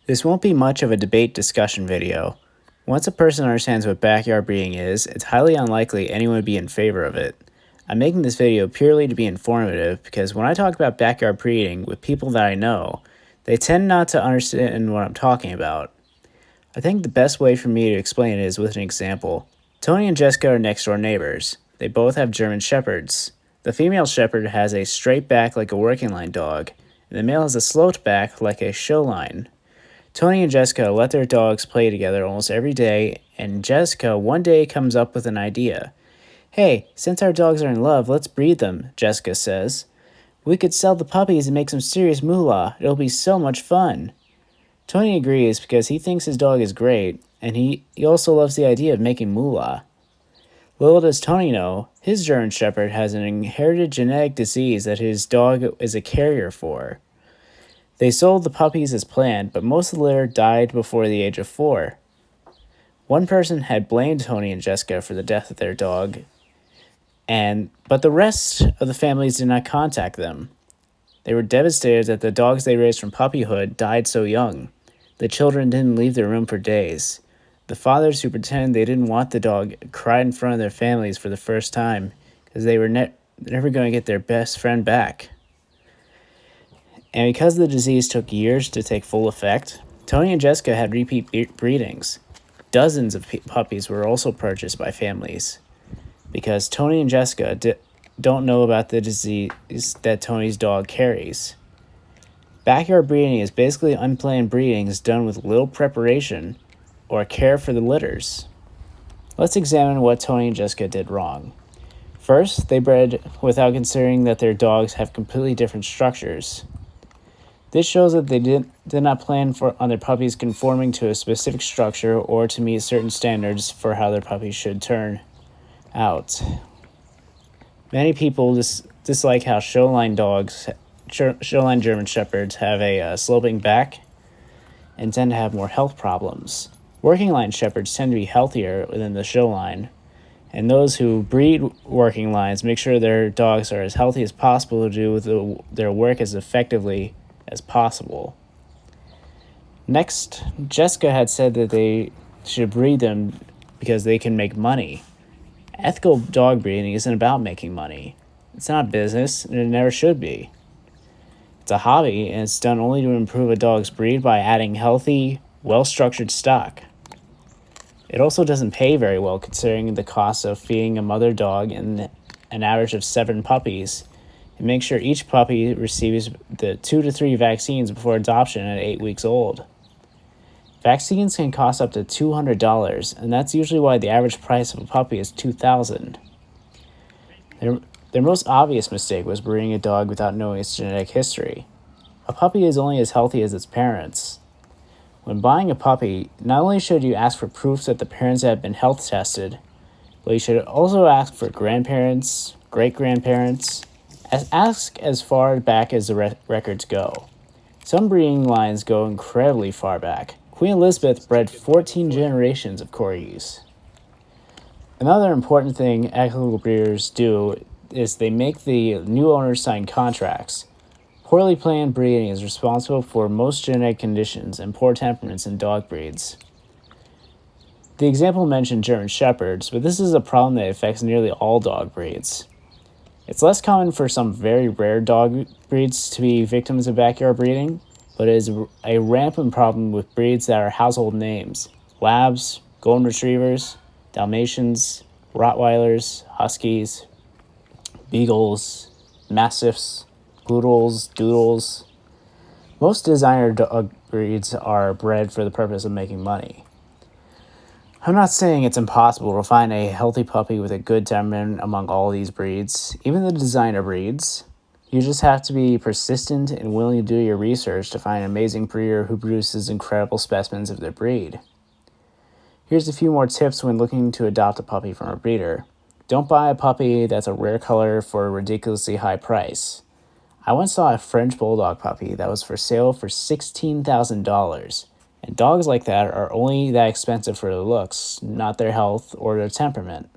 This won't be much of a debate discussion video. Once a person understands what backyard breeding is, it's highly unlikely anyone would be in favor of it. I'm making this video purely to be informative because when I talk about backyard breeding with people that I know, they tend not to understand what I'm talking about. I think the best way for me to explain it is with an example. Tony and Jessica are next door neighbors. They both have German Shepherds. The female Shepherd has a straight back like a working line dog, and the male has a sloped back like a show line. Tony and Jessica let their dogs play together almost every day, and Jessica one day comes up with an idea. Hey, since our dogs are in love, let's breed them, Jessica says. We could sell the puppies and make some serious moolah. It'll be so much fun. Tony agrees because he thinks his dog is great, and he also loves the idea of making moolah. Little does Tony know, his German Shepherd has an inherited genetic disease that his dog is a carrier for. They sold the puppies as planned, but most of the litter died before the age of 4. One person had blamed Tony and Jessica for the death of their dog, but the rest of the families did not contact them. They were devastated that the dogs they raised from puppyhood died so young. The children didn't leave their room for days. The fathers who pretended they didn't want the dog cried in front of their families for the first time because they were never going to get their best friend back. And because the disease took years to take full effect, Tony and Jessica had repeat breedings. Dozens of puppies were also purchased by families because Tony and Jessica don't know about the disease that Tony's dog carries. Backyard breeding is basically unplanned breedings done with little preparation or care for the litters. Let's examine what Tony and Jessica did wrong. First, they bred without considering that their dogs have completely different structures. This shows that they did not plan on their puppies conforming to a specific structure or to meet certain standards for how their puppies should turn out. Many people dislike how showline German Shepherds have a sloping back and tend to have more health problems. Working line Shepherds tend to be healthier than the showline, and those who breed working lines make sure their dogs are as healthy as possible to do their work as effectively as possible. Next, Jessica had said that they should breed them because they can make money. Ethical dog breeding isn't about making money. It's not business, and it never should be. It's a hobby, and it's done only to improve a dog's breed by adding healthy, well-structured stock. It also doesn't pay very well considering the cost of feeding a mother dog and an average of 7 puppies, and make sure each puppy receives the 2 to 3 vaccines before adoption at 8 weeks old. Vaccines can cost up to $200, and that's usually why the average price of a puppy is $2,000. Their most obvious mistake was breeding a dog without knowing its genetic history. A puppy is only as healthy as its parents. When buying a puppy, not only should you ask for proof that the parents have been health tested, but you should also ask for grandparents, great-grandparents. Ask as far back as the records go. Some breeding lines go incredibly far back. Queen Elizabeth bred 14 generations of corgis. Another important thing ethical breeders do is they make the new owners sign contracts. Poorly planned breeding is responsible for most genetic conditions and poor temperaments in dog breeds. The example mentioned German Shepherds, but this is a problem that affects nearly all dog breeds. It's less common for some very rare dog breeds to be victims of backyard breeding, but it is a rampant problem with breeds that are household names: Labs, Golden Retrievers, Dalmatians, Rottweilers, Huskies, Beagles, Mastiffs, Poodles, Doodles. Most designer dog breeds are bred for the purpose of making money. I'm not saying it's impossible to find a healthy puppy with a good temperament among all these breeds, even the designer breeds. You just have to be persistent and willing to do your research to find an amazing breeder who produces incredible specimens of their breed. Here's a few more tips when looking to adopt a puppy from a breeder. Don't buy a puppy that's a rare color for a ridiculously high price. I once saw a French Bulldog puppy that was for sale for $16,000, and dogs like that are only that expensive for their looks, not their health or their temperament.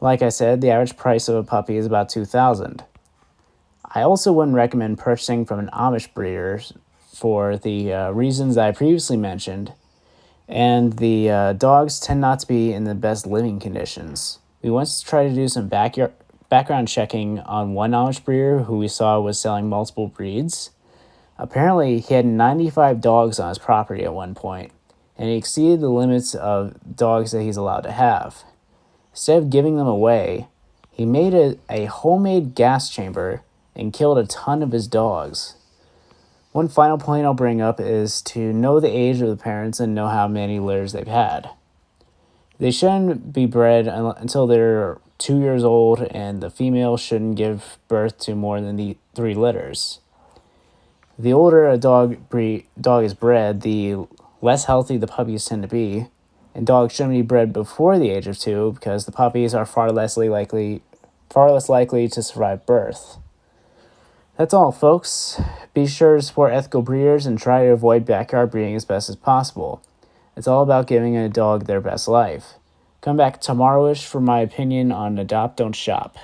Like I said, the average price of a puppy is about $2,000. I also wouldn't recommend purchasing from an Amish breeder for the reasons I previously mentioned, and the dogs tend not to be in the best living conditions. We once tried to do some background checking on one Amish breeder who we saw was selling multiple breeds. Apparently, he had 95 dogs on his property at one point, and he exceeded the limits of dogs that he's allowed to have. Instead of giving them away, he made a homemade gas chamber and killed a ton of his dogs. One final point I'll bring up is to know the age of the parents and know how many litters they've had. They shouldn't be bred until they're 2 years old, and the female shouldn't give birth to more than the 3 litters. The older a dog is bred, the less healthy the puppies tend to be, and dogs shouldn't be bred before the age of 2 because the puppies are far less likely to survive birth. That's all, folks. Be sure to support ethical breeders and try to avoid backyard breeding as best as possible. It's all about giving a dog their best life. Come back tomorrow-ish for my opinion on Adopt, Don't Shop.